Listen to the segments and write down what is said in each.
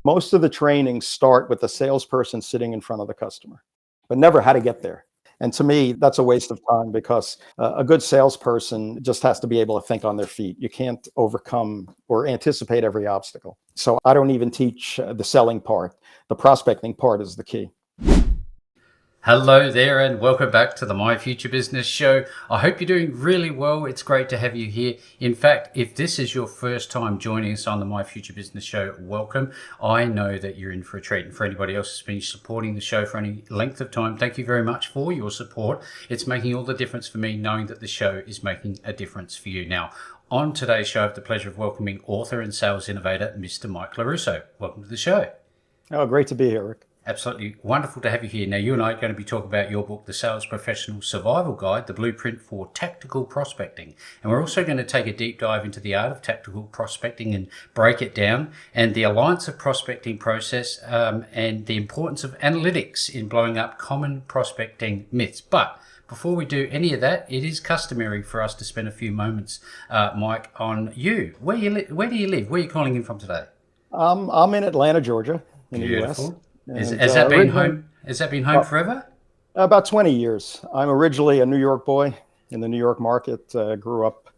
Most of the trainings start with the salesperson sitting in front of the customer, but never how to get there. And to me, that's a waste of time because a good salesperson just has to be able to think on their feet. You can't overcome or anticipate every obstacle. So I don't even teach the selling part. The prospecting part is the key. Hello there and welcome back to the My Future Business Show. I hope you're doing really well. It's great to have you here. In fact, if this is your first time joining us on the My Future Business Show, welcome. I know that you're in for a treat, and for anybody else who's been supporting the show for any length of time, thank you very much for your support. It's making all the difference for me knowing that the show is making a difference for you. Now, on today's show, I have the pleasure of welcoming author and sales innovator, Mr. Mike Larusso. Welcome to the show. Oh, great to be here, Rick. Absolutely wonderful to have you here. Now, you and I are going to be talking about your book, The Sales Professional Survival Guide, the blueprint for tactical prospecting. And we're also going to take a deep dive into the art of tactical prospecting and break it down, and the alliance of prospecting process, and the importance of analytics in blowing up common prospecting myths. But before we do any of that, it is customary for us to spend a few moments, Mike, on you. Where do you live? Where are you calling in from today? I'm in Atlanta, Georgia, in the U.S. Has that been home? Has that been home forever? About 20 years. I'm originally a New York boy in the New York market. Grew up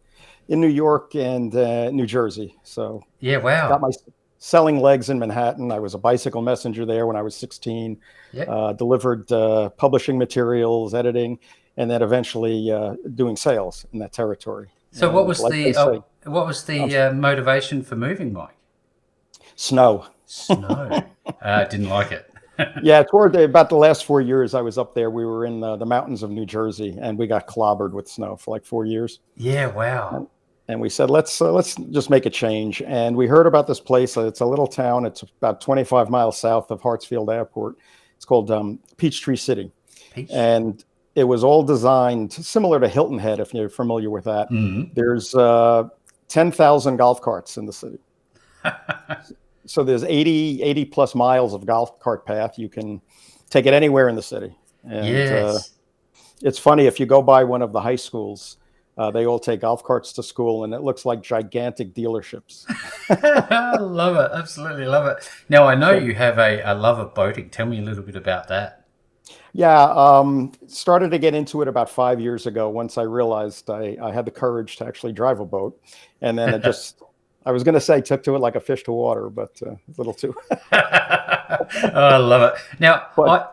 in New York and New Jersey. So yeah, wow. Got my selling legs in Manhattan. I was a bicycle messenger there when I was 16. Yep. Delivered publishing materials, editing, and then eventually doing sales in that territory. So what was the motivation for moving, Mike? Snow. Didn't like it. Yeah, about the last 4 years I was up there. We were in the mountains of New Jersey, and we got clobbered with snow for like 4 years. Yeah, wow. And we said, let's just make a change. And we heard about this place. It's a little town. It's about 25 miles south of Hartsfield Airport. It's called Peachtree City. And it was all designed similar to Hilton Head, if you're familiar with that. Mm-hmm. There's 10,000 golf carts in the city. So there's 80 plus miles of golf cart path. You can take it anywhere in the city. And yes. It's funny, if you go by one of the high schools, they all take golf carts to school, and it looks like gigantic dealerships. I love it. Absolutely love it. Now, I know you have a love of boating. Tell me a little bit about that. Yeah, started to get into it about 5 years ago once I realized I had the courage to actually drive a boat. And then it just... I was going to say took to it like a fish to water, but a little too. I love it. Now,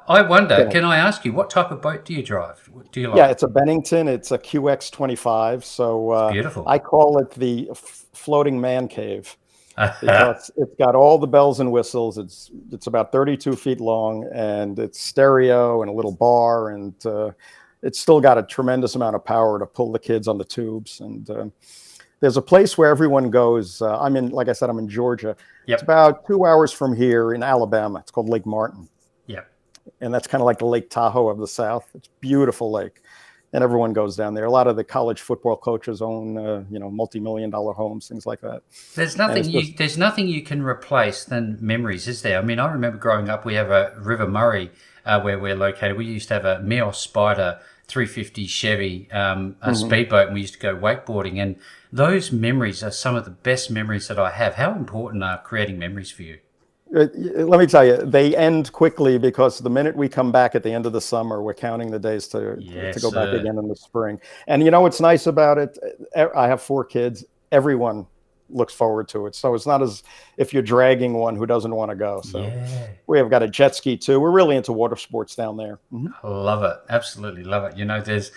I wonder, can I ask you, what type of boat do you drive? Do you like? Yeah, it's a Bennington. It's a QX25. So beautiful. I call it the floating man cave because it's got all the bells and whistles. It's about 32 feet long, and it's stereo and a little bar, and it's still got a tremendous amount of power to pull the kids on the tubes. And there's a place where everyone goes. Like I said, I'm in Georgia. Yep. It's about 2 hours from here in Alabama. It's called Lake Martin. Yeah. And that's kind of like the Lake Tahoe of the South. It's a beautiful lake. And everyone goes down there. A lot of the college football coaches own, multi-million-dollar homes, things like that. There's nothing you can replace than memories, is there? I mean, I remember growing up, we have a River Murray where we're located. We used to have a Meos Spider 350 Chevy, a speedboat, and we used to go wakeboarding. And those memories are some of the best memories that I have. How important are creating memories for you? Let me tell you, they end quickly because the minute we come back at the end of the summer, we're counting the days to go back again in the spring. And you know what's nice about it? I have 4 kids. Everyone looks forward to it. So it's not as if you're dragging one who doesn't want to go. So we have got a jet ski too. We're really into water sports down there. Mm-hmm. I love it. Absolutely love it. You know, there's,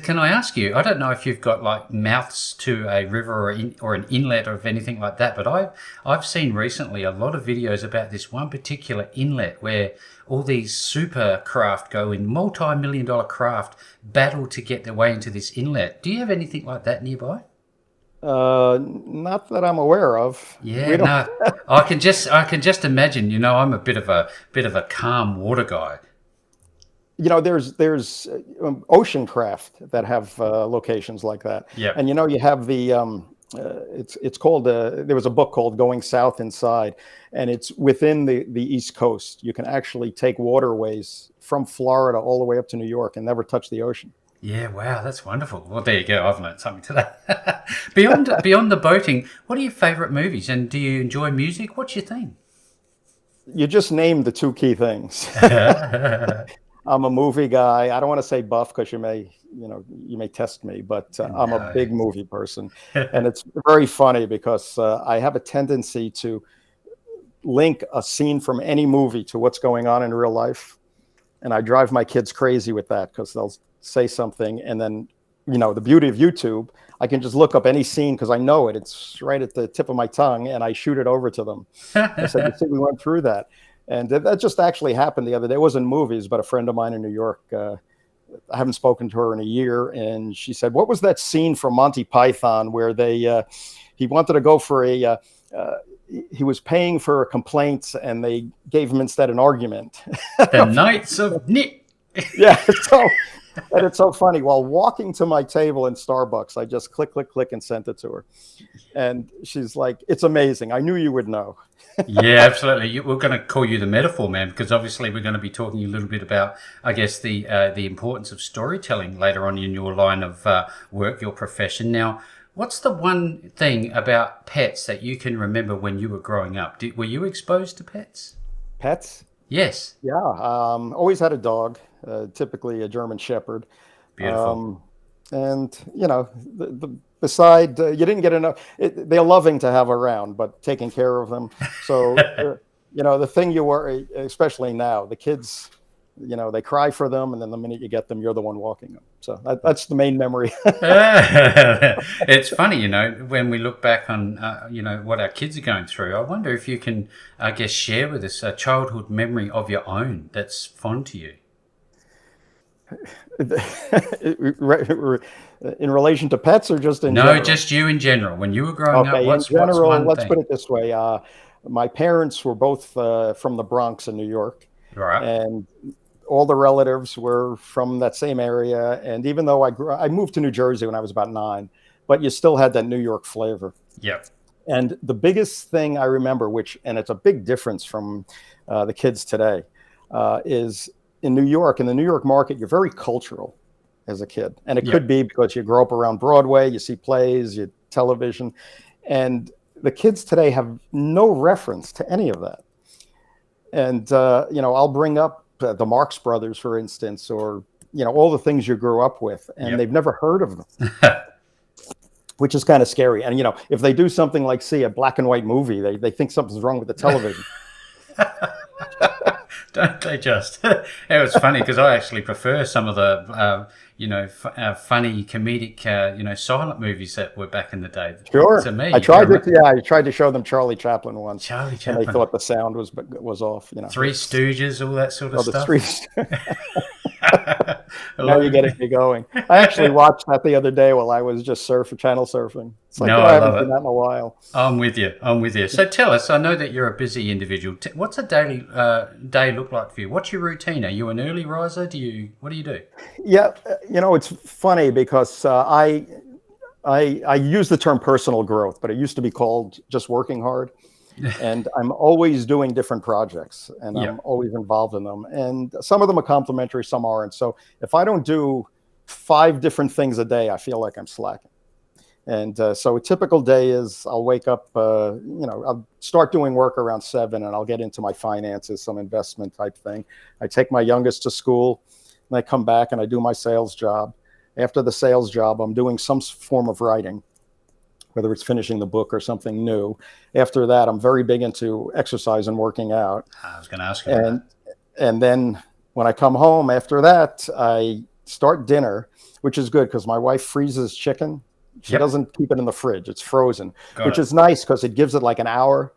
can I ask you, I don't know if you've got like mouths to a river or an inlet or anything like that, but I've seen recently a lot of videos about this one particular inlet where all these super craft go in, multi-million-dollar craft battle to get their way into this inlet. Do you have anything like that nearby? Not that I'm aware of. Yeah, no, I can just imagine. You know, I'm a bit of a calm water guy. You know, there's ocean craft that have locations like that. Yeah, and you know, you have the it's called there was a book called Going South Inside, and it's within the East Coast. You can actually take waterways from Florida all the way up to New York and never touch the ocean. Yeah, wow, that's wonderful. Well, there you go. I've learned something today. Beyond the boating, what are your favourite movies, and do you enjoy music? What's your thing? You just named the two key things. I'm a movie guy. I don't want to say buff because you may test me, but I'm a No. big movie person, and it's very funny because I have a tendency to link a scene from any movie to what's going on in real life, and I drive my kids crazy with that because they'll say something, and then the beauty of YouTube, I can just look up any scene because I know it. It's right at the tip of my tongue, and I shoot it over to them. I said, "You see, we went through that." And that just actually happened the other day. It wasn't movies, but a friend of mine in New York, I haven't spoken to her in a year, and she said, "What was that scene from Monty Python where he wanted to go for he was paying for a complaint, and they gave him instead an argument." The Knights of Nick. Yeah, and it's so funny. While walking to my table in Starbucks, I just click, click, click, and sent it to her, and she's like, "It's amazing. I knew you would know." Yeah, absolutely. We're going to call you the metaphor man because obviously we're going to be talking a little bit about, I guess, the importance of storytelling later on in your line of work, your profession. Now, what's the one thing about pets that you can remember when you were growing up? Were you exposed to pets? Pets? Yes. Yeah, always had a dog, typically a German Shepherd. Beautiful. And beside, you didn't get enough. They're loving to have around, but taking care of them. So, the thing you worry, especially now, the kids, they cry for them, and then the minute you get them, you're the one walking them. So that's the main memory. It's funny, when we look back on, what our kids are going through. I wonder if you can, I guess, share with us a childhood memory of your own that's fond to you. In relation to pets or just in No, general? just you in general. When you were growing up, Okay, in what's general, one let's put thing? it this way. My parents were both from the Bronx in New York, Right. and all the relatives were from that same area. And even though I moved to New Jersey when I was about 9, but you still had that New York flavor. Yep. And the biggest thing I remember, and it's a big difference from the kids today, is in New York, in the New York market, you're very cultural as a kid. And it could Yep. be because you grow up around Broadway, you see plays, you television. And the kids today have no reference to any of that. And, I'll bring up the Marx Brothers, for instance, or, all the things you grew up with, and Yep. they've never heard of them, which is kind of scary. And, if they do something like see a black and white movie, they think something's wrong with the television. Don't they just? It was funny because I actually prefer some of the, funny comedic, silent movies that were back in the day. Sure. To me, I tried to show them Charlie Chaplin once, Charlie and they Chaplin, thought the sound was off. Three Stooges, all that sort of The stuff. streets. Now you're Hello. getting me going. I actually watched that the other day while I was just channel surfing. It's like, No, I I love haven't seen it. that in a while. I'm with you. I'm with you. So tell us. I know that you're a busy individual. What's a daily day look like for you? What's your routine? Are you an early riser? What do you do? Yeah, it's funny because I use the term personal growth, but it used to be called just working hard. And I'm always doing different projects, and Yeah. I'm always involved in them. And some of them are complementary, some aren't. So if I don't do 5 different things a day, I feel like I'm slacking. And so a typical day is I'll wake up, I'll start doing work around 7, and I'll get into my finances, some investment type thing. I take my youngest to school, and I come back and I do my sales job. After the sales job, I'm doing some form of writing, whether it's finishing the book or something new. After that, I'm very big into exercise and working out. I was going to ask you about And that. and then when I come home after that, I start dinner, which is good because my wife freezes chicken. She Yep. doesn't keep it in the fridge. It's frozen, Got which it. is nice because it gives it like an hour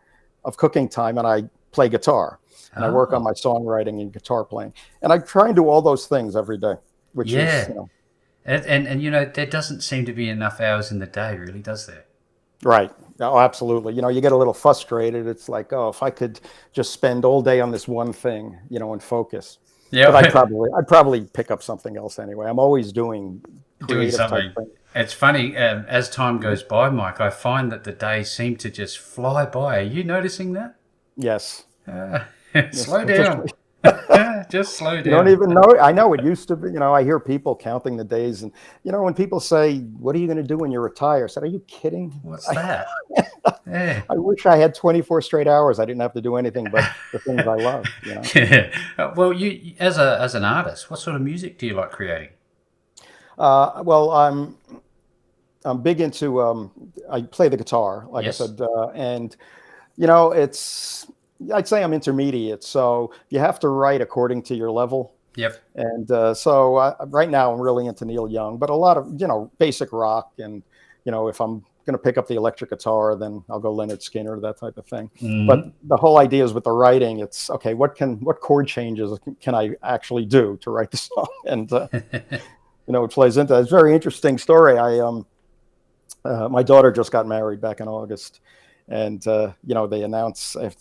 of cooking time. And I play guitar, and I work on Oh, my songwriting and guitar playing. And I try and do all those things every day, which is, yeah. And there doesn't seem to be enough hours in the day, really, does there? right. Oh, absolutely. You get a little frustrated. It's like, oh, if I could just spend all day on this one thing, and focus. But Yeah. I'd probably pick up something else anyway. I'm always doing Doing creative type something. things. It's funny, as time goes by, Mike, I find that the days seem to just fly by. Are you noticing that? Yes. Uh, Yes. slow down. Just slow You don't down. even know. I know it used to be, I hear people counting the days, and when people say, "What are you going to do when you retire?" I said, "Are you kidding? What's that? Yeah. I wish I had 24 straight hours. I didn't have to do anything but the things I love." Yeah. Well, you as an artist, what sort of music do you like creating? Well, I'm big into. I play the guitar, like I Yes. said, and it's. I'd say I'm intermediate, so you have to write according to your level. Yep. And so right now I'm really into Neil Young, but a lot of basic rock, and if I'm going to pick up the electric guitar, then I'll go Leonard Skinner, that type of thing. But Hmm. the whole idea is with the writing, it's okay. What chord changes can I actually do to write the song? And it plays into that. It's a very interesting story. My daughter just got married back in August, and they announce at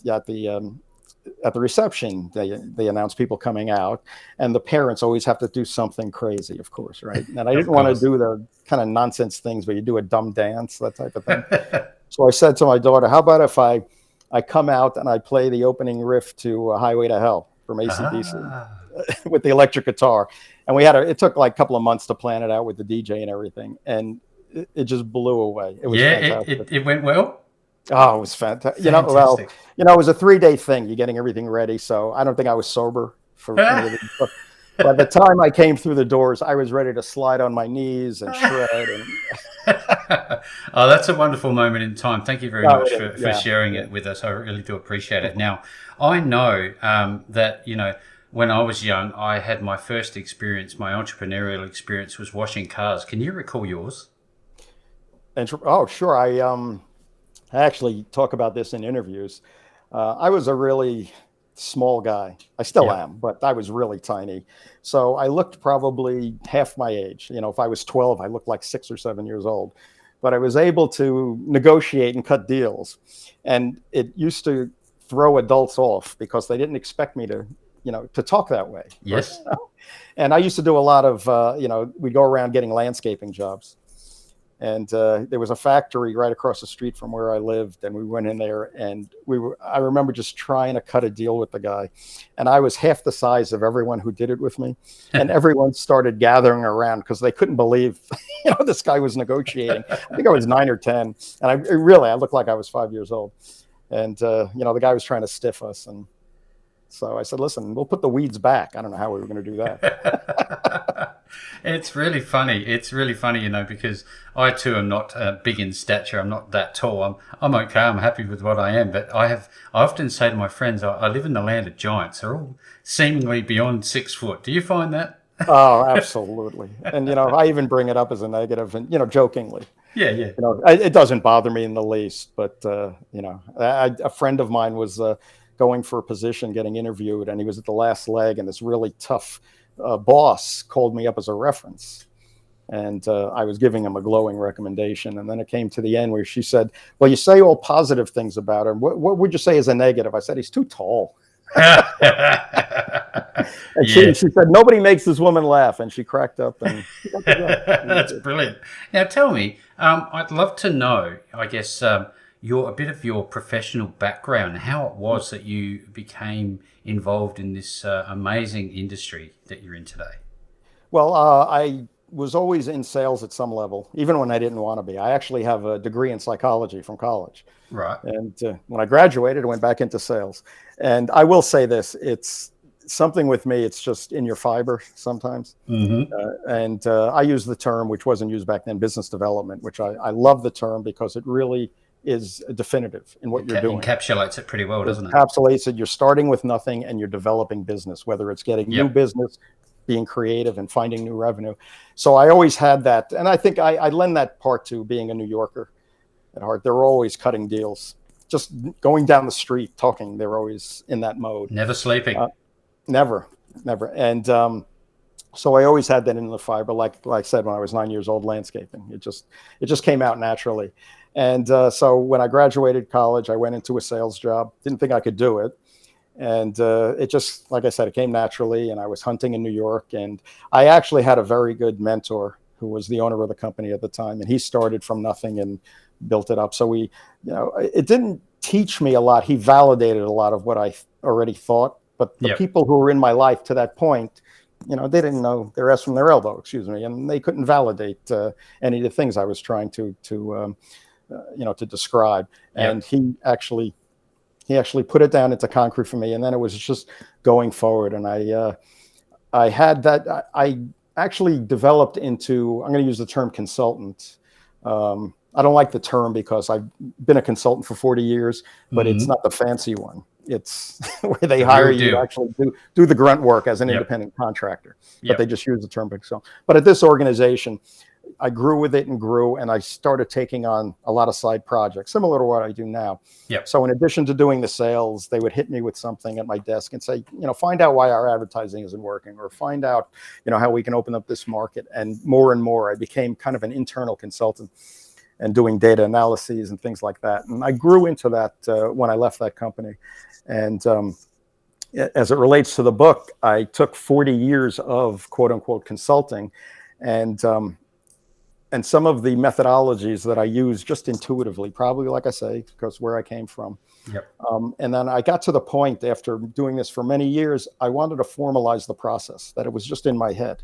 the reception, they announce people coming out, and the parents always have to do something crazy, of course, right? And I Of didn't want to course. do the kind of nonsense things where you do a dumb dance, that type of thing. So I said to my daughter, "How about if I come out and I play the opening riff to Highway to Hell from AC/DC Ah. with the electric guitar?" And it took like a couple of months to plan it out with the DJ and everything, and it just blew away. It was Yeah, it, fantastic. it, it went well. Oh, it was fantastic. Fantastic. It was a 3-day thing. You're getting everything ready. So I don't think I was sober for any of it. But by the time I came through the doors, I was ready to slide on my knees and shred. And Oh, that's a wonderful moment in time. Thank you very oh, much it is. for Yeah, sharing yeah. it with us. I really do appreciate it. Now, I know that, when I was young, I had my first experience, my entrepreneurial experience was washing cars. Can you recall yours? Oh, sure. I actually talk about this in interviews. I was a really small guy. I still Yep. am, but I was really tiny. So I looked probably half my age. If I was 12, I looked like 6 or 7 years old. But I was able to negotiate and cut deals. And it used to throw adults off because they didn't expect me to talk that way. Yes. And I used to do a lot of, we'd go around getting landscaping jobs. And there was a factory right across the street from where I lived, and we went in there, and I remember just trying to cut a deal with the guy, and I was half the size of everyone who did it with me, and everyone started gathering around because they couldn't believe, this guy was negotiating. I think I was 9 or 10, and I looked like I was 5 years old, and the guy was trying to stiff us, and so I said, "Listen, we'll put the weeds back." I don't know how we were going to do that. It's really funny. It's really funny, because I too am not big in stature. I'm not that tall. I'm okay. I'm happy with what I am. But I often say to my friends, I live in the land of giants. They're all seemingly beyond 6 foot. Do you find that? Oh, absolutely. And I even bring it up as a negative, and jokingly. Yeah, yeah. It doesn't bother me in the least. But a friend of mine was going for a position, getting interviewed, and he was at the last leg, and this really tough boss called me up as a reference. And I was giving him a glowing recommendation. And then it came to the end where she said, "Well, you say all positive things about him. What would you say is a negative?" I said, "He's too tall." And she Yeah. said, "Nobody makes this woman laugh." And she cracked up, and she got the job. That's brilliant. Now, tell me, I'd love to know, I guess, a bit of your professional background, how it was that you became involved in this amazing industry that you're in today. Well, I was always in sales at some level, even when I didn't want to be. I actually have a degree in psychology from college. Right. And when I graduated, I went back into sales. And I will say this, it's something with me, it's just in your fiber sometimes. Mm-hmm. And I use the term, which wasn't used back then, business development, which I love the term because it really is definitive in what It you're doing. encapsulates it pretty well, It doesn't it? encapsulates it. You're starting with nothing and you're developing business, whether it's getting new Yep. business, being creative, and finding new revenue. So I always had that. And I think I lend that part to being a New Yorker at heart. They're always cutting deals, just going down the street, talking. They're always in that mode. Never sleeping. Uh, never, never. And so I always had that in the fiber. Like I said, when I was 9 years old, landscaping. It just came out naturally. And so when I graduated college, I went into a sales job. Didn't think I could do it. And it just, like I said, it came naturally. And I was hunting in New York. And I actually had a very good mentor who was the owner of the company at the time. And he started from nothing and built it up. So it didn't teach me a lot. He validated a lot of what I already thought. But the Yep. people who were in my life to that point, they didn't know their S from their elbow, excuse me, and they couldn't validate any of the things I was trying to describe. And Yep. he actually put it down into concrete for me, and then it was just going forward. And I had that. I actually developed into, I'm going to use the term consultant. I don't like the term because I've been a consultant for 40 years, but it's not the fancy one. It's where they The hire real you to deal. actually do the grunt work as an Yep. independent contractor, but they Yep. just use the term consultant. But at this organization, I grew with it and grew, and I started taking on a lot of side projects, similar to what I do now. Yep. So in addition to doing the sales, they would hit me with something at my desk and say, find out why our advertising isn't working, or find out, how we can open up this market. And more, I became kind of an internal consultant and doing data analyses and things like that. And I grew into that when I left that company. And as it relates to the book, I took 40 years of quote unquote consulting, and some of the methodologies that I use just intuitively, probably, like I say, because where I came from. Yep. And then I got to the point after doing this for many years, I wanted to formalize the process, that it was just in my head,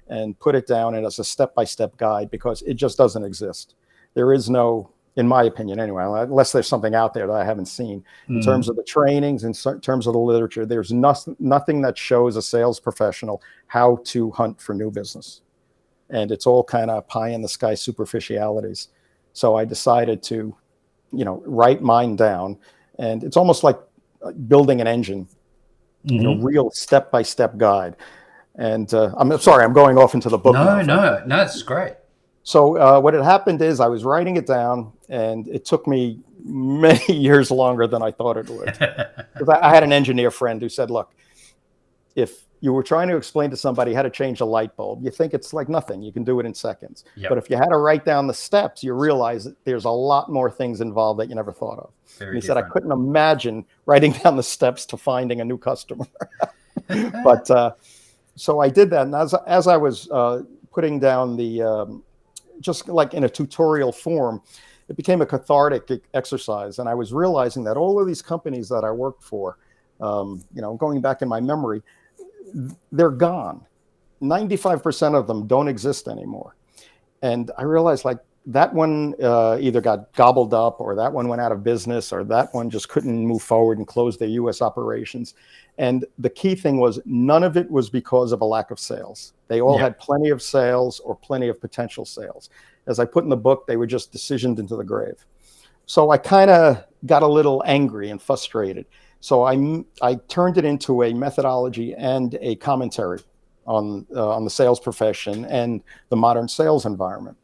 and put it down and as a step-by-step guide, because it just doesn't exist. There is no, in my opinion anyway, unless there's something out there that I haven't seen, in terms of the trainings, in terms of the literature, there's nothing that shows a sales professional how to hunt for new business. And it's all kind of pie in the sky superficialities. So I decided to, write mine down, and it's almost like building an engine, real step-by-step guide. And I'm sorry, I'm going off into the book now. No, it's great. So what had happened is I was writing it down, and it took me many years longer than I thought it would. Because I had an engineer friend who said, look, if you were trying to explain to somebody how to change a light bulb, you think it's like nothing. You can do it in seconds. Yep. But if you had to write down the steps, you realize that there's a lot more things involved that you never thought of. And he said, I couldn't imagine writing down the steps to finding a new customer. But so I did that. And as I was putting down the, just like in a tutorial form, it became a cathartic exercise. And I was realizing that all of these companies that I worked for, going back in my memory, they're gone. 95% of them don't exist anymore. And I realized, like, that one either got gobbled up, or that one went out of business, or that one just couldn't move forward and close their US operations. And the key thing was, none of it was because of a lack of sales. They all had plenty of sales, or plenty of potential sales. As I put in the book, they were just decisioned into the grave. So I kind of got a little angry and frustrated. So I turned it into a methodology and a commentary on the sales profession and the modern sales environment.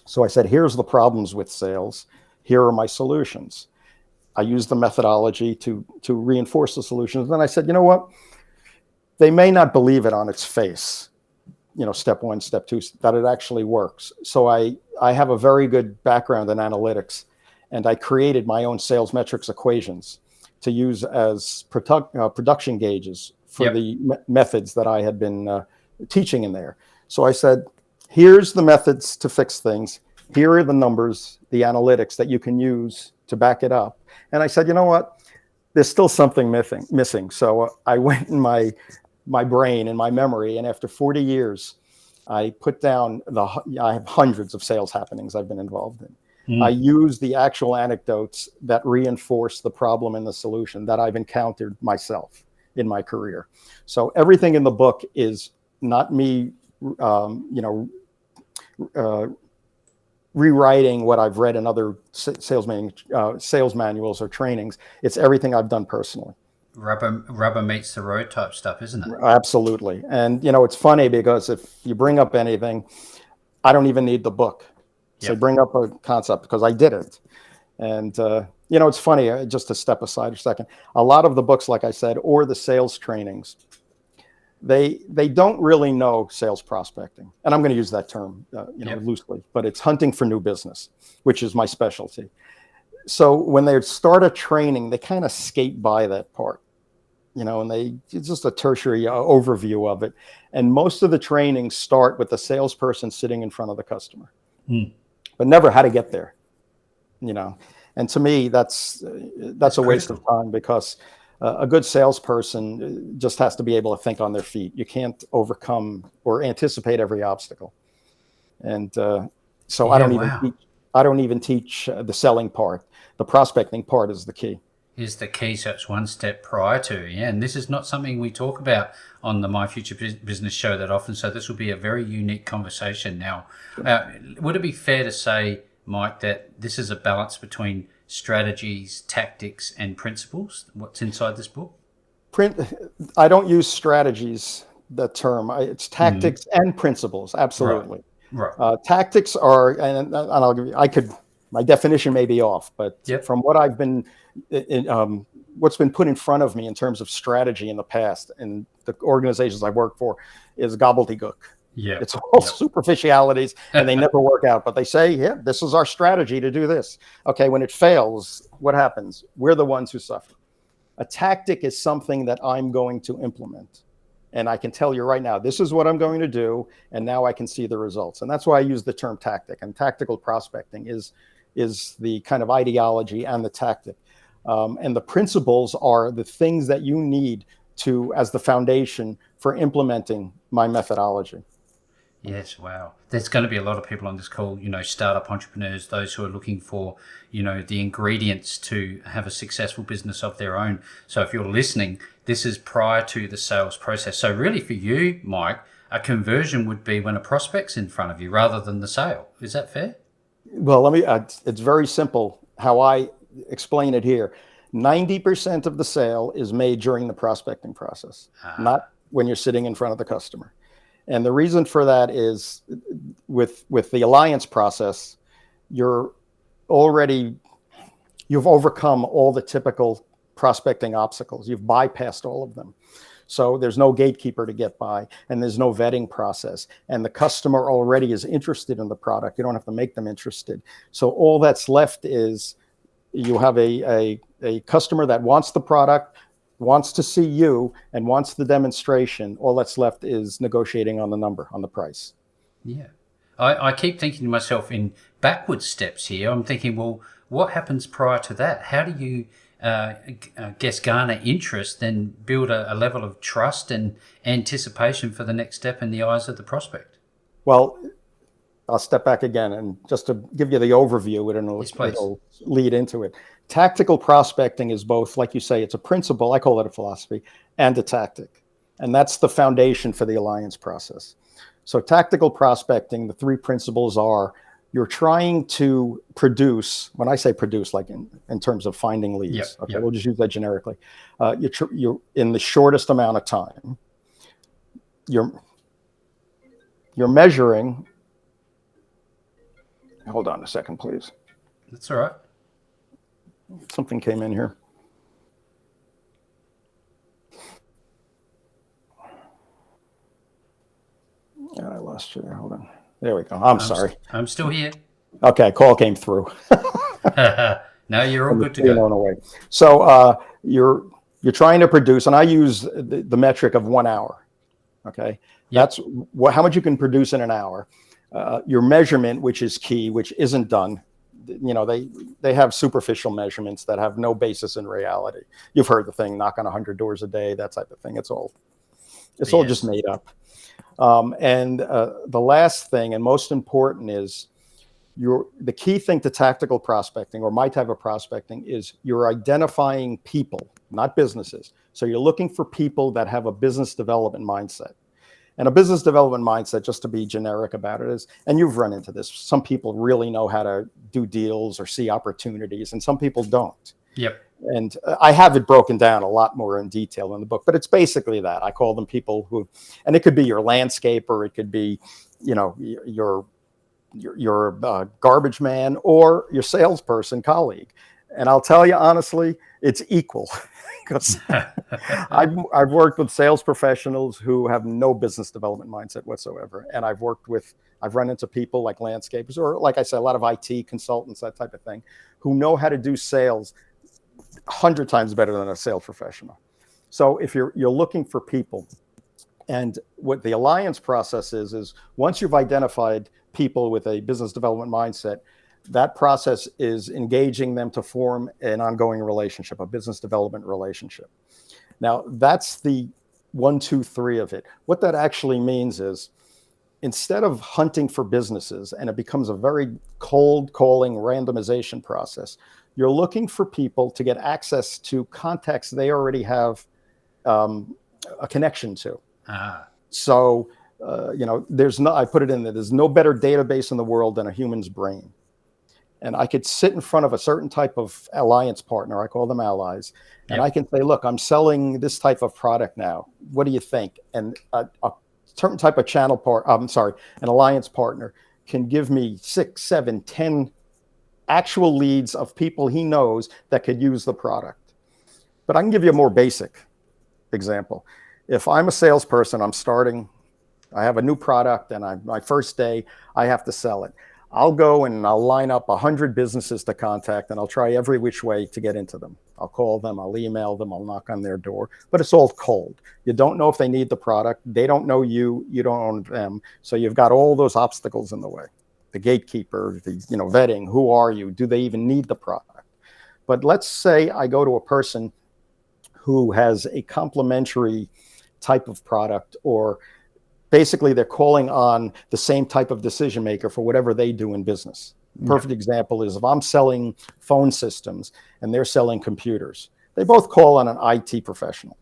So I said, here's the problems with sales. Here are my solutions. I used the methodology to reinforce the solutions. Then I said, you know what? They may not believe it on its face, step one, step two, that it actually works. So I have a very good background in analytics, and I created my own sales metrics equations to use as production gauges for the methods that I had been teaching in there. So I said, here's the methods to fix things. Here are the numbers, the analytics that you can use to back it up. And I said, you know what? There's still something missing. So I went in my brain and my memory, and after 40 years, I put down I have hundreds of sales happenings I've been involved in. I use the actual anecdotes that reinforce the problem and the solution that I've encountered myself in my career. So everything in the book is not me, rewriting what I've read in other sales manuals or trainings. It's everything I've done personally. Rubber meets the road type stuff, isn't it? Absolutely. And, it's funny because if you bring up anything, I don't even need the book. So bring up a concept, because I did it. And, it's funny, just to step aside a second, a lot of the books, like I said, or the sales trainings, they don't really know sales prospecting. And I'm going to use that term, loosely, but it's hunting for new business, which is my specialty. So when they start a training, they kind of skate by that part, and it's just a tertiary overview of it. And most of the trainings start with the salesperson sitting in front of the customer. But never how to get there, And to me, that's a waste of time, because A good salesperson just has to be able to think on their feet. You can't overcome or anticipate every obstacle. And so Yeah, wow. I don't even teach the selling part. The prospecting part is the key. Is the key, so it's one step prior to. Yeah, and this is not something we talk about on the My Future Business show that often, so this will be a very unique conversation. Now, Sure. would it be fair to say, Mike, that this is a balance between strategies, tactics, and principles? What's inside this book? Print. I don't use strategies, the term. It's Mm. tactics and principles. Right, Absolutely. right. Tactics are, and I'll give you, my definition may be off, but Yep, from what I've been, what's been put in front of me in terms of strategy in the past and the organizations I work for is gobbledygook. yep, It's all yep. superficialities and they never work out, but they say, yeah, this is our strategy to do this. Okay, when it fails, what happens? We're the ones who suffer. A tactic is something that I'm going to implement. And I can tell you right now, this is what I'm going to do. And now I can see the results. And that's why I use the term tactic. And tactical prospecting is the kind of ideology and the tactic. And the principles are the things that you need to as the foundation for implementing my methodology. Yes, wow. There's going to be a lot of people on this call, startup entrepreneurs, those who are looking for, the ingredients to have a successful business of their own. So if you're listening, this is prior to the sales process. So really for you, Mike, a conversion would be when a prospect's in front of you rather than the sale. Is that fair? Well, it's very simple how I explain it here. 90% of the sale is made during the prospecting process, Ah, not when you're sitting in front of the customer. And the reason for that is with the alliance process, you're already you've overcome all the typical prospecting obstacles. You've bypassed all of them. So there's no gatekeeper to get by, and there's no vetting process. And the customer already is interested in the product. You don't have to make them interested. So all that's left is you have a customer that wants the product, wants to see you, and wants the demonstration. All that's left is negotiating on the number, on the price. yeah. I keep thinking to myself in backward steps here. I'm thinking, well, what happens prior to that? How do you, guess, garner interest, then build a level of trust and anticipation for the next step in the eyes of the prospect? Well, I'll step back again and just to give you the overview, Yes, please. it'll lead into it. Tactical prospecting is both, like you say, it's a principle, I call it a philosophy, and a tactic. And that's the foundation for the alliance process. So, tactical prospecting, the three principles are you're trying to produce, when I say produce, like in terms of finding leads, Yep, okay, yep. we'll just use that generically. You're in the shortest amount of time, you're, you're measuring. Hold on a second, please. That's all right. Something came in here. Yeah, I lost you there. Hold on. There we go. I'm I'm, sorry. I'm still here. Okay, call came through. No, you're all And good to the go. on away. So you're trying to produce, and I use the metric of 1 hour. Okay, Yep. that's how much you can produce in an hour. Your measurement, which is key, which isn't done. They have superficial measurements that have no basis in reality. You've heard the thing, knock on 100 doors a day, that type of thing. It's all just Yes. made up. And the last thing and most important is the key thing to tactical prospecting or my type of prospecting is you're identifying people, not businesses. So you're looking for people that have a business development mindset. And a business development mindset, just to be generic about it, is, and you've run into this, some people really know how to do deals or see opportunities, and some people don't. Yep. And I have it broken down a lot more in detail in the book, but it's basically that. I call them people who, and it could be your landscaper, it could be, your garbage man or your salesperson colleague. And I'll tell you honestly, it's equal because I've worked with sales professionals who have no business development mindset whatsoever. And I've run into people like landscapers or, like I said, a lot of IT consultants, that type of thing, who know how to do sales 100 times better than a sales professional. So if you're looking for people, and what the alliance process is once you've identified people with a business development mindset, That process is engaging them to form an ongoing relationship, a business development relationship. Now, that's the 1, 2, 3 of it. What that actually means is, instead of hunting for businesses, and it becomes a very cold calling randomization process, you're looking for people to get access to contacts they already have a connection to. So, I put it in there, there's no better database in the world than a human's brain. And I could sit in front of a certain type of alliance partner, I call them allies, and I can say, look, I'm selling this type of product now. What do you think? And a certain type of an alliance partner can give me 6, 7, 10 actual leads of people he knows that could use the product. But I can give you a more basic example. If I'm a salesperson, I have a new product, and my first day, I have to sell it. I'll go and I'll line up 100 businesses to contact, and I'll try every which way to get into them. I'll call them, I'll email them, I'll knock on their door, but it's all cold. You don't know if they need the product. They don't know you, you don't own them. So you've got all those obstacles in the way. The gatekeeper, the vetting, who are you? Do they even need the product? But let's say I go to a person who has a complementary type of product, or basically they're calling on the same type of decision maker for whatever they do in business. Perfect example is, if I'm selling phone systems and they're selling computers, they both call on an IT professional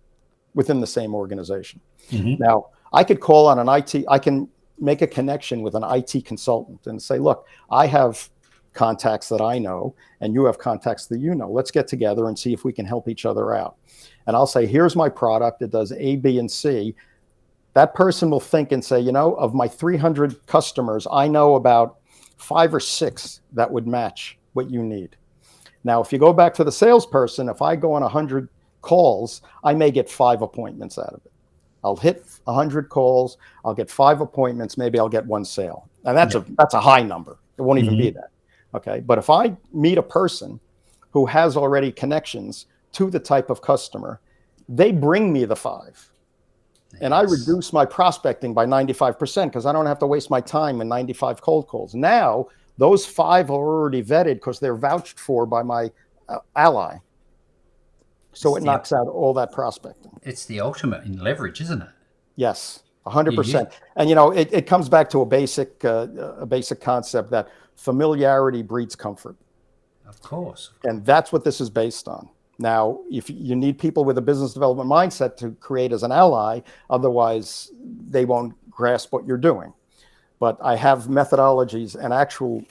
within the same organization. Now, I could call on I can make a connection with an IT consultant and say, look, I have contacts that I know, and you have contacts that you know. Let's get together and see if we can help each other out. And I'll say, here's my product. It does A, B, and C. That person will think and say, of my 300 customers, I know about 5 or 6 that would match what you need. Now, if you go back to the salesperson, if I go on 100 calls, I may get 5 appointments out of it. I'll hit 100 calls, I'll get 5 appointments, maybe I'll get 1 sale. And that's a high number. It won't even be that. Okay. But if I meet a person who has already connections to the type of customer, they bring me the 5. And I reduce my prospecting by 95%, because I don't have to waste my time in 95 cold calls. Now, those 5 are already vetted because they're vouched for by my ally. So it knocks out all that prospecting. It's the ultimate in leverage, isn't it? Yes, 100%. And it comes back to a basic concept that familiarity breeds comfort. Of course. And that's what this is based on. Now, if you need people with a business development mindset to create as an ally, otherwise they won't grasp what you're doing. But I have methodologies and actual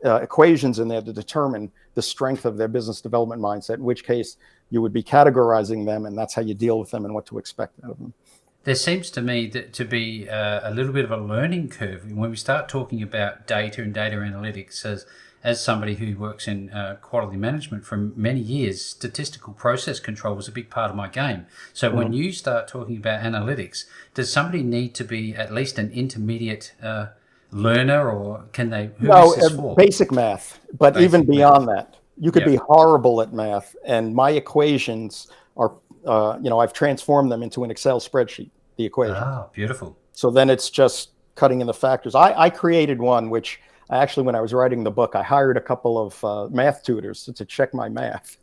equations in there to determine the strength of their business development mindset, in which case you would be categorizing them, and that's how you deal with them and what to expect out of them. There seems to me to be a little bit of a learning curve when we start talking about data and data analytics. As somebody who works in quality management for many years, statistical process control was a big part of my game. So when you start talking about analytics, does somebody need to be at least an intermediate learner, or can they? No, basic math. But even beyond that, you could be horrible at math, and my equations are, I've transformed them into an Excel spreadsheet, the equation. Ah, beautiful. So then it's just cutting in the factors. I created one, which actually, when I was writing the book, I hired a couple of math tutors to check my math.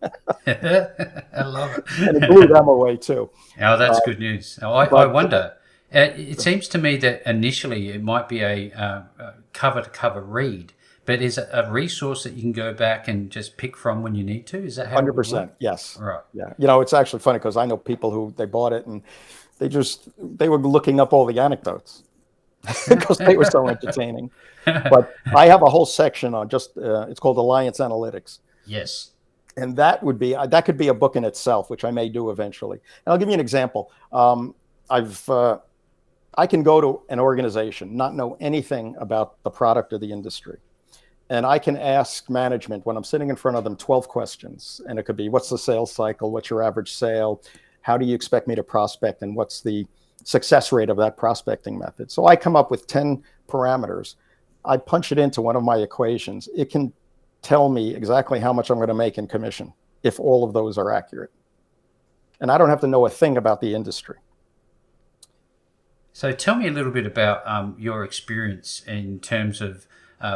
I love it. And it blew them away too. Oh, that's good news. I wonder. It seems to me that initially it might be a cover-to-cover read, but is it a resource that you can go back and just pick from when you need to? Is that how 100%? Yes. Right. Yeah. It's actually funny, because I know people who they bought it and they were looking up all the anecdotes because they were so entertaining. But I have a whole section on it's called Alliance Analytics. Yes. And that could be a book in itself, which I may do eventually. And I'll give you an example. I can go to an organization, not know anything about the product or the industry. And I can ask management, when I'm sitting in front of them, 12 questions. And it could be, what's the sales cycle? What's your average sale? How do you expect me to prospect? And what's the success rate of that prospecting method? So I come up with 10 parameters. I punch it into one of my equations. It can tell me exactly how much I'm going to make in commission if all of those are accurate. And I don't have to know a thing about the industry. So tell me a little bit about your experience in terms of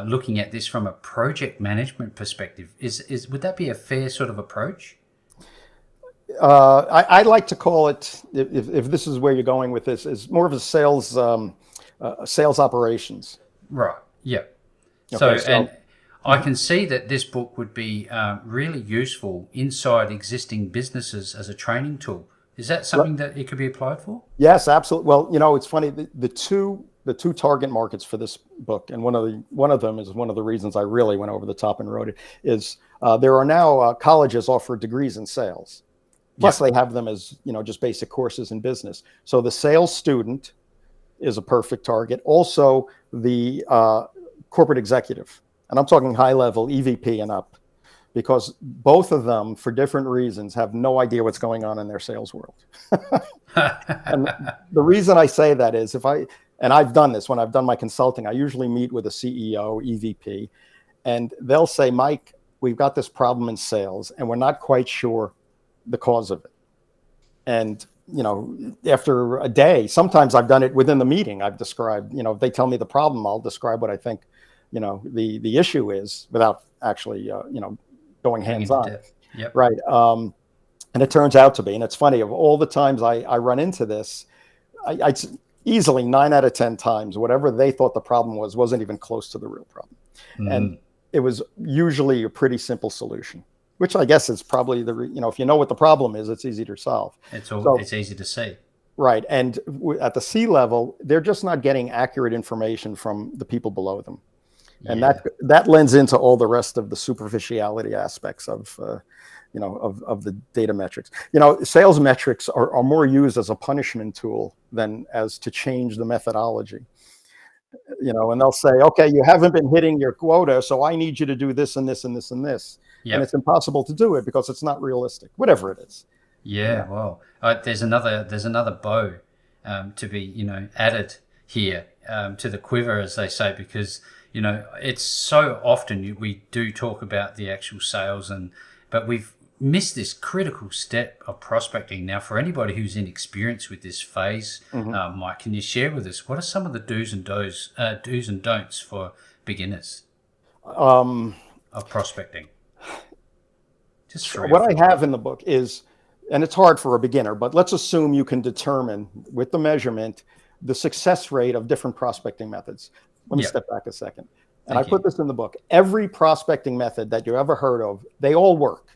looking at this from a project management perspective. Would that be a fair sort of approach? I like to call it, if this is where you're going with this, is more of a sales operations. Right. Yeah. So, Okay, and so I can see that this book would be really useful inside existing businesses as a training tool. Is that something that it could be applied for? yes, absolutely. Well, it's funny. The two target markets for this book, and one of them is one of the reasons I really went over the top and wrote it. Is there are now colleges offer degrees in sales. Yeah. Plus, they have them as just basic courses in business. So the sales student is a perfect target. Also, the corporate executive, and I'm talking high level EVP and up, because both of them, for different reasons, have no idea what's going on in their sales world. And the reason I say that is and I've done this when I've done my consulting, I usually meet with a CEO, EVP, and they'll say, Mike, we've got this problem in sales and we're not quite sure the cause of it. And, after a day, sometimes I've done it within the meeting. I've described, if they tell me the problem, I'll describe what I think, the issue is without actually, going hands on. Yep. Right. And it turns out to be, and it's funny, of all the times I run into this, I easily 9 out of 10 times, whatever they thought the problem wasn't even close to the real problem. And it was usually a pretty simple solution, which I guess is probably if you know what the problem is, it's easy to solve. It's easy to see. Right. And at the C level, they're just not getting accurate information from the people below them. And that lends into all the rest of the superficiality aspects of the data metrics. Sales metrics are more used as a punishment tool than as to change the methodology. And they'll say, okay, you haven't been hitting your quota, so I need you to do this and this and this and this. Yep. And it's impossible to do it because it's not realistic, whatever it is. Yeah, well, there's another bow to be added here to the quiver, as they say, because it's so often we do talk about the actual sales, but we've missed this critical step of prospecting. Now, for anybody who's inexperienced with this phase, Mike, can you share with us what are some of the do's and don'ts for beginners of prospecting? Just what I have in the book is, and it's hard for a beginner, but let's assume you can determine with the measurement the success rate of different prospecting methods. Let me step back a second. And I put this in the book. Every prospecting method that you ever heard of, they all work.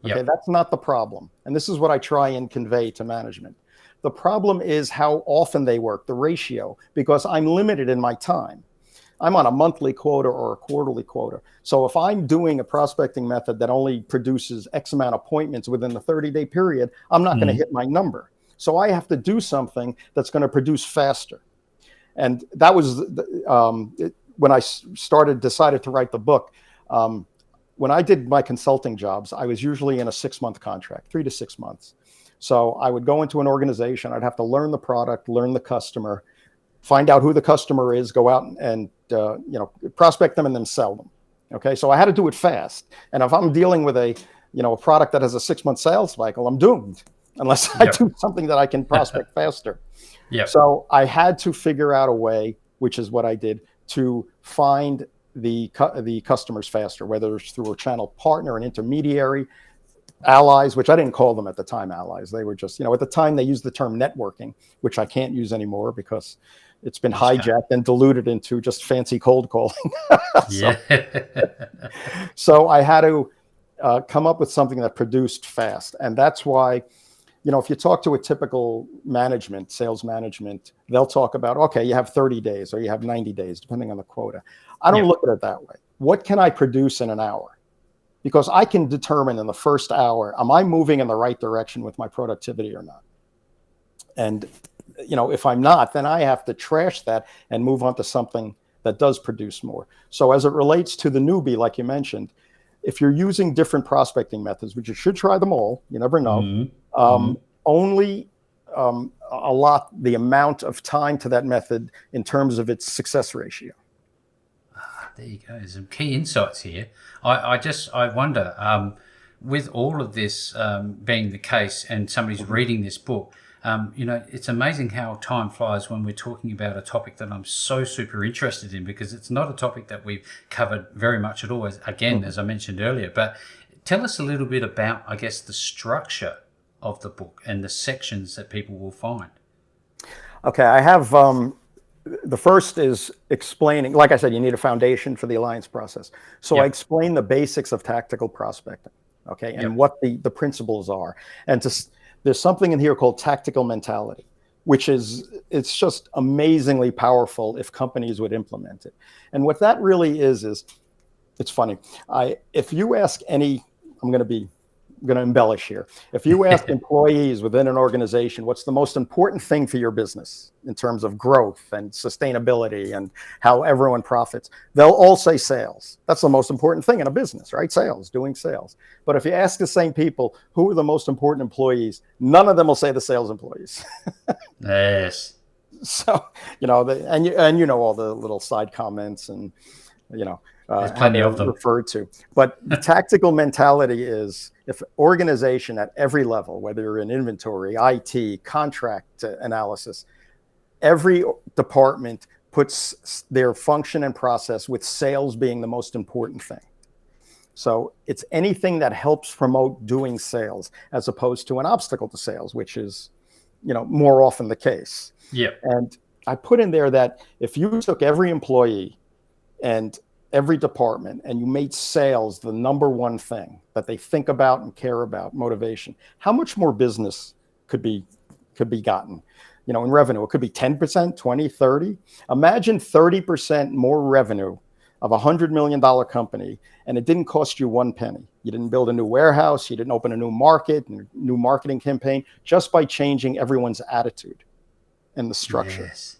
Okay, that's not the problem. And this is what I try and convey to management. The problem is how often they work, the ratio, because I'm limited in my time. I'm on a monthly quota or a quarterly quota. So if I'm doing a prospecting method that only produces X amount of appointments within the 30-day period, I'm not going to hit my number. So I have to do something that's going to produce faster. And that was when I decided to write the book. When I did my consulting jobs, I was usually in a 6-month contract, 3 to 6 months. So I would go into an organization, I'd have to learn the product, learn the customer, find out who the customer is, go out and prospect them and then sell them. Okay, so I had to do it fast. And if I'm dealing with a product that has a 6-month sales cycle, I'm doomed unless I do something that I can prospect faster. So I had to figure out a way, which is what I did, to find the customers faster, whether it's through a channel partner, an intermediary, allies, which I didn't call them at the time allies. They were just, at the time they used the term networking, which I can't use anymore because it's been hijacked and diluted into just fancy cold calling. So I had to come up with something that produced fast. And that's why, if you talk to a typical sales management, they'll talk about, okay, you have 30 days or you have 90 days, depending on the quota. I don't look at it that way. What can I produce in an hour? Because I can determine in the first hour, am I moving in the right direction with my productivity or not? And, if I'm not, then I have to trash that and move on to something that does produce more. So as it relates to the newbie, like you mentioned, if you're using different prospecting methods, which you should try them all, you never know, only allot the amount of time to that method in terms of its success ratio. There you go. There's some key insights here. I wonder, with all of this being the case and somebody's reading this book, It's amazing how time flies when we're talking about a topic that I'm so super interested in, because it's not a topic that we've covered very much at all, as I mentioned earlier. But tell us a little bit about, I guess, the structure of the book and the sections that people will find. Okay, I have the first is explaining, like I said, you need a foundation for the alliance process. So I Yep. explain the basics of tactical prospecting, okay, and Yep. what the principles are. And there's something in here called tactical mentality, which it's just amazingly powerful if companies would implement it. And what that really is it's funny. If you ask any, I'm going to embellish here. If you ask employees within an organization, what's the most important thing for your business in terms of growth and sustainability and how everyone profits, they'll all say sales. That's the most important thing in a business, right? Sales, doing sales. But if you ask the same people, who are the most important employees, none of them will say the sales employees. Yes. So, and you know all the little side comments and, There's how plenty they're of them. referred to. But the tactical mentality is if organization at every level, whether you're in inventory, IT, contract analysis, every department puts their function and process with sales being the most important thing. So it's anything that helps promote doing sales as opposed to an obstacle to sales, which is, more often the case. Yep. And I put in there that if you took every employee and every department and you made sales the number one thing that they think about and care about, motivation, how much more business could be gotten? In revenue, it could be 10%, 20, 30. Imagine 30% more revenue of $100 million company, and it didn't cost you one penny. You didn't build a new warehouse, you didn't open a new market, new marketing campaign, just by changing everyone's attitude and the structure. Yes.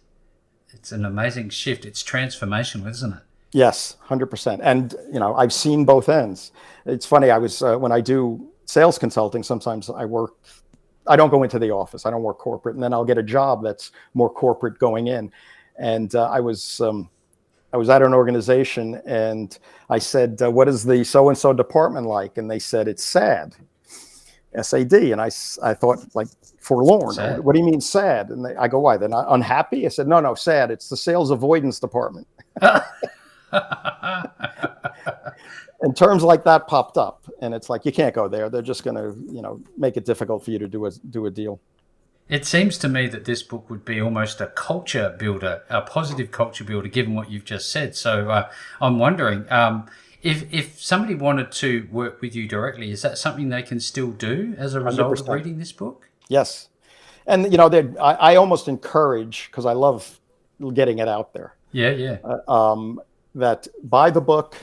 It's an amazing shift. It's transformational, isn't it? Yes, 100%. And, I've seen both ends. It's funny. I was, when I do sales consulting, sometimes I don't go into the office. I don't work corporate. And then I'll get a job that's more corporate going in. And I was at an organization and I said, what is the so-and-so department like? And they said, it's sad. SAD. And I thought, like, forlorn. Sad. What do you mean sad? And I go, why? They're not unhappy? I said, no, sad. It's the sales avoidance department. And terms like that popped up, and it's like, you can't go there. They're just going to, make it difficult for you to do a deal. It seems to me that this book would be almost a culture builder, a positive culture builder, given what you've just said. So I'm wondering, if somebody wanted to work with you directly, is that something they can still do as a result 100%. of reading this book? Yes. And, I almost encourage, because I love getting it out there. Yeah. That buy the book,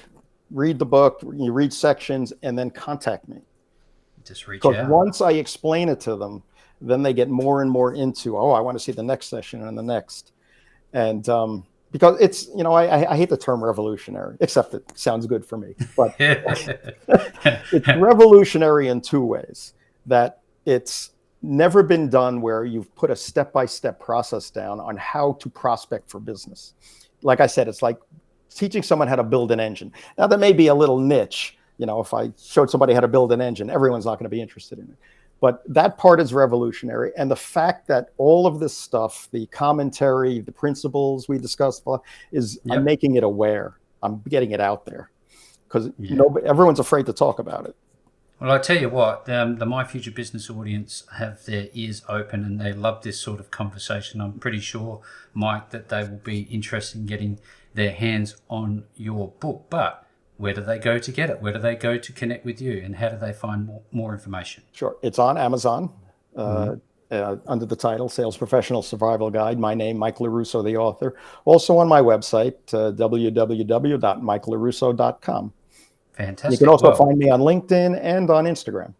read the book, you read sections, and then contact me. Just reach Because out. once I explain it to them, then they get more and more into, I want to see the next session and the next. And because it's, I hate the term revolutionary, except it sounds good for me. But it's revolutionary in two ways. That it's never been done where you've put a step-by-step process down on how to prospect for business. Like I said, it's like teaching someone how to build an engine. Now, that may be a little niche. If I showed somebody how to build an engine, everyone's not going to be interested in it. But that part is revolutionary. And the fact that all of this stuff, the commentary, the principles we discussed, I'm making it aware. I'm getting it out there because everyone's afraid to talk about it. Well, I tell you what, the My Future Business audience have their ears open and they love this sort of conversation. I'm pretty sure, Mike, that they will be interested in getting their hands on your book. But where do they go to get it? Where do they go to connect with you? And how do they find more information? Sure. It's on Amazon under the title Sales Professional Survival Guide. My name, Mike Larusso, the author. Also on my website, www.mikelarusso.com. Fantastic. You can also find me on LinkedIn and on Instagram.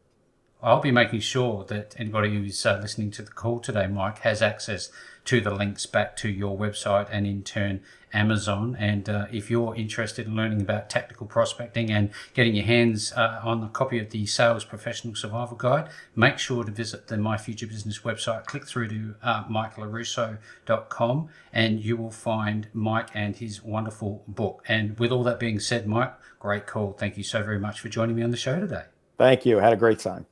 I'll be making sure that anybody who's listening to the call today, Mike, has access to the links back to your website and in turn Amazon. And if you're interested in learning about tactical prospecting and getting your hands on a copy of the Sales Professional Survival Guide, make sure to visit the My Future Business website, click through to mikelarusso.com, and you will find Mike and his wonderful book. And with all that being said, Mike, great call. Thank you so very much for joining me on the show today. Thank you. Had a great time.